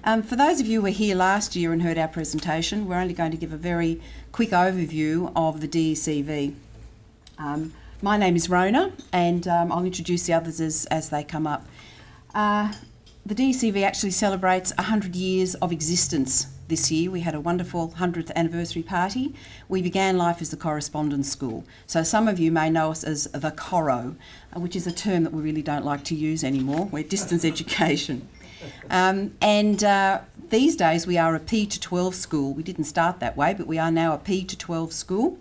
For those of you who were here last year and heard our presentation, we're only going to give a very quick overview of the DECV. My name is Rona, and I'll introduce the others as they come up. The DECV actually celebrates 100 years of existence this year. We had a wonderful 100th anniversary party. We began life as the correspondence school. So some of you may know us as the Corro, which is a term that we really don't like to use anymore. We're distance education. These days we are a P to 12 school. We didn't start that way, but we are now a P to 12 school.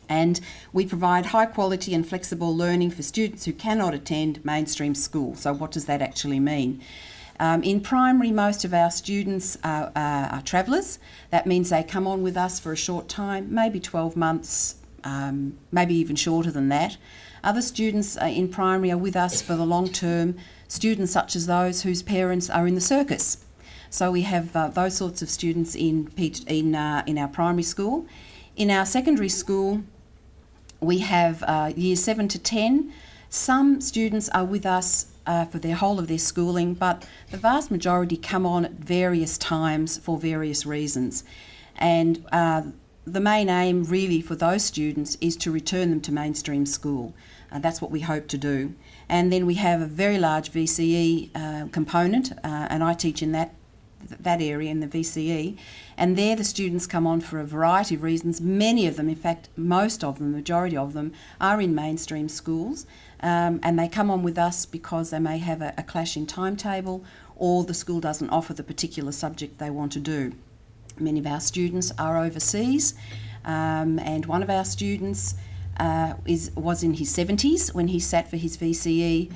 And we provide high quality and flexible learning for students who cannot attend mainstream school. So what does that actually mean? In primary, most of our students are travellers. That means they come on with us for a short time, maybe 12 months, maybe even shorter than that. Other students in primary are with us for the long term, students such as those whose parents are in the circus. So we have those sorts of students in our primary school. In our secondary school, we have years 7 to 10. Some students are with us for the whole of their schooling, but the vast majority come on at various times for various reasons. And the main aim really for those students is to return them to mainstream school. That's what we hope to do. And then we have a very large VCE component, and I teach in that area in the VCE, and there the students come on for a variety of reasons. Many of them, in fact most of them, the majority of them, are in mainstream schools, and they come on with us because they may have a clash in timetable, or the school doesn't offer the particular subject they want to do. Many of our students are overseas, and one of our students was in his 70s when he sat for his VCE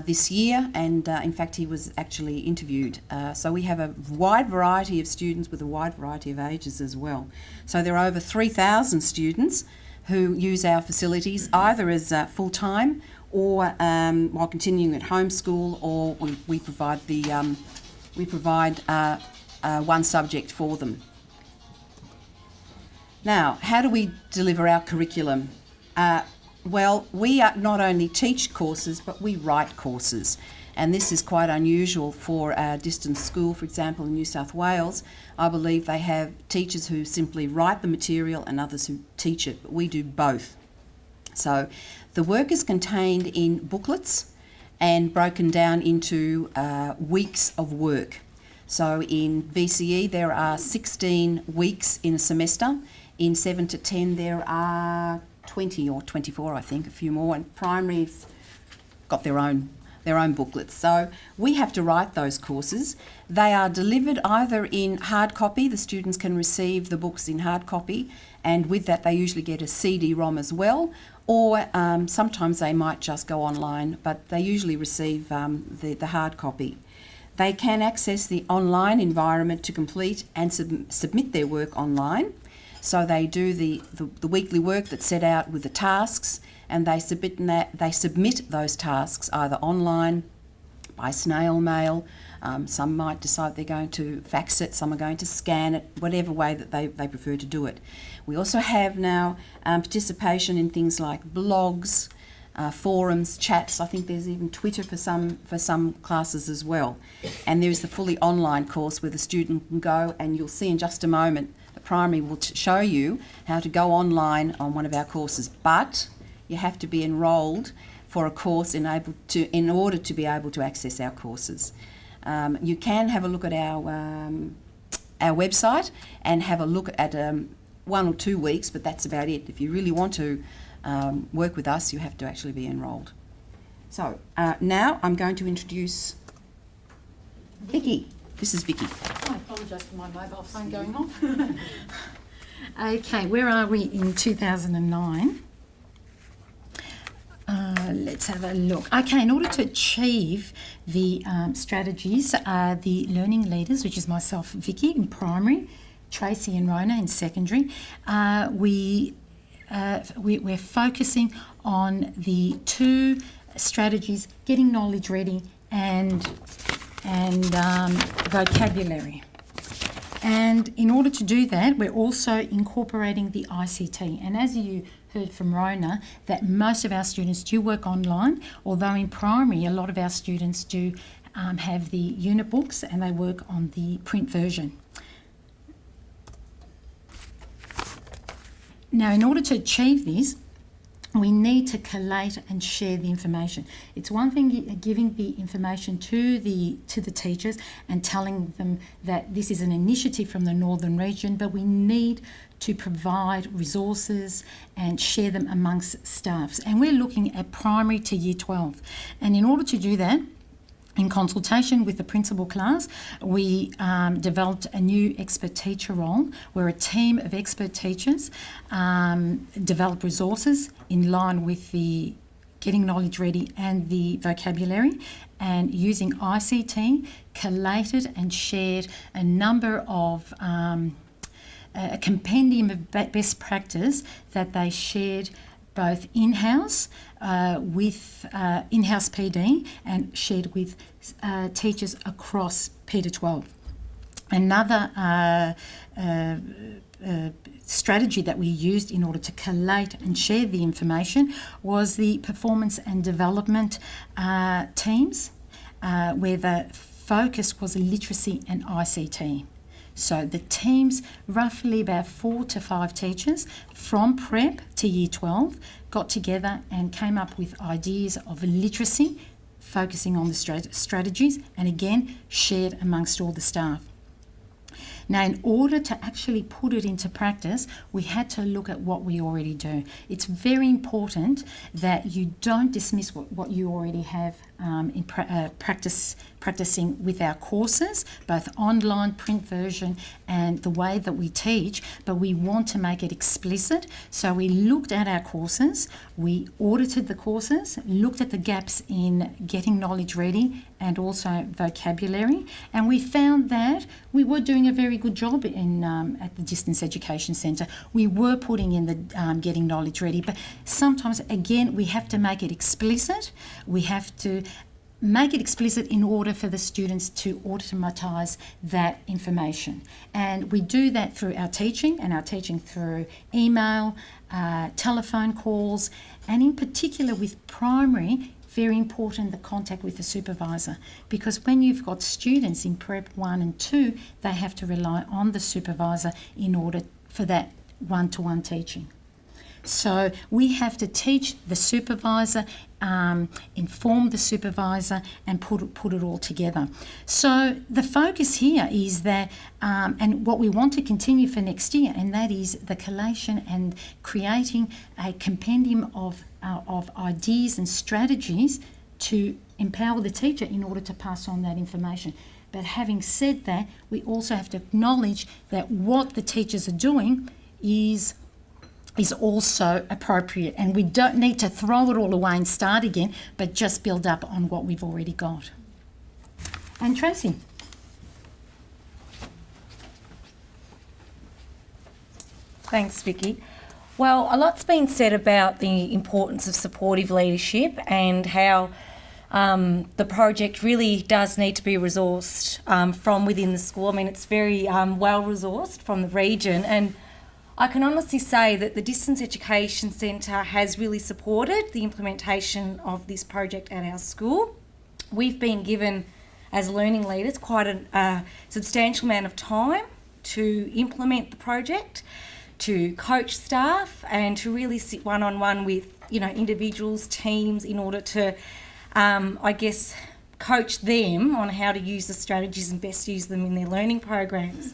this year, and in fact he was actually interviewed. So we have a wide variety of students with a wide variety of ages as well. So there are over 3,000 students who use our facilities either as full-time or while continuing at homeschool, or we provide one subject for them. Now, how do we deliver our curriculum? Well, we not only teach courses, but we write courses. And this is quite unusual for a distance school. For example, in New South Wales, I believe they have teachers who simply write the material and others who teach it, but we do both. So the work is contained in booklets and broken down into weeks of work. So in VCE, there are 16 weeks in a semester. In 7 to 10, there are 20 or 24, I think, a few more, and primary's got their own booklets. So we have to write those courses. They are delivered either in hard copy. The students can receive the books in hard copy, and with that they usually get a CD-ROM as well, or sometimes they might just go online, but they usually receive the hard copy. They can access the online environment to complete and submit their work online. So they do the weekly work that's set out with the tasks, and they submit those tasks either online, by snail mail. Some might decide they're going to fax it, some are going to scan it, whatever way that they prefer to do it. We also have now participation in things like blogs, forums, chats. I think there's even Twitter for some classes as well. And there's the fully online course where the student can go, and you'll see in just a moment the primary will show you how to go online on one of our courses. But you have to be enrolled for a course in order to be able to access our courses. You can have a look at our website and have a look at 1 or 2 weeks, but that's about it. If you really want to work with us, you have to actually be enrolled. So now I'm going to introduce Vicky. This is Vicky. I apologise for my mobile phone going off. Okay, where are we in 2009? Let's have a look. Okay, in order to achieve the strategies, the learning leaders, which is myself, Vicky, in primary, Tracy and Rona in secondary, we're focusing on the 2 strategies: getting knowledge ready and vocabulary. And in order to do that, we're also incorporating the ICT. And as you heard from Rona, that most of our students do work online, although in primary a lot of our students do have the unit books and they work on the print version. Now, in order to achieve this, we need to collate and share the information. It's one thing giving the information to the teachers and telling them that this is an initiative from the Northern region, but we need to provide resources and share them amongst staffs. And we're looking at primary to year 12. And in order to do that, in consultation with the principal class, we developed a new expert teacher role where a team of expert teachers develop resources in line with the Getting Knowledge Ready and the vocabulary, and using ICT, collated and shared a number of a compendium of best practice that they shared both in-house with in-house PD and shared with teachers across P to 12. Another strategy that we used in order to collate and share the information was the performance and development teams, where the focus was literacy and ICT. So the teams, roughly about 4 to 5 teachers from prep to year 12, got together and came up with ideas of literacy, focusing on the strategies, and again shared amongst all the staff. Now, in order to actually put it into practice, we had to look at what we already do. It's very important that you don't dismiss what you already have in practicing with our courses, both online, print version, and the way that we teach, but we want to make it explicit. So we looked at our courses, we audited the courses, looked at the gaps in Getting Knowledge Ready and also vocabulary, and we found that we were doing a very good job in at the Distance Education Centre. We were putting in the Getting Knowledge Ready, but sometimes, again, we have to make it explicit. We have to make it explicit in order for the students to automatise that information. And we do that through our teaching, and our teaching through email, telephone calls, and in particular with primary, very important, the contact with the supervisor, because when you've got students in Prep 1 and 2, they have to rely on the supervisor in order for that one-to-one teaching. So we have to teach the supervisor, inform the supervisor, and put it all together. So the focus here is that, and what we want to continue for next year, and that is the collation and creating a compendium of ideas and strategies to empower the teacher in order to pass on that information. But having said that, we also have to acknowledge that what the teachers are doing is also appropriate, and we don't need to throw it all away and start again, but just build up on what we've already got. And Tracy. Thanks, Vicky. Well, a lot's been said about the importance of supportive leadership and how the project really does need to be resourced from within the school. I mean, it's very well resourced from the region, and I can honestly say that the Distance Education Centre has really supported the implementation of this project at our school. We've been given, as learning leaders, quite a substantial amount of time to implement the project, to coach staff, and to really sit one-on-one with, individuals, teams, in order to, coach them on how to use the strategies and best use them in their learning programs.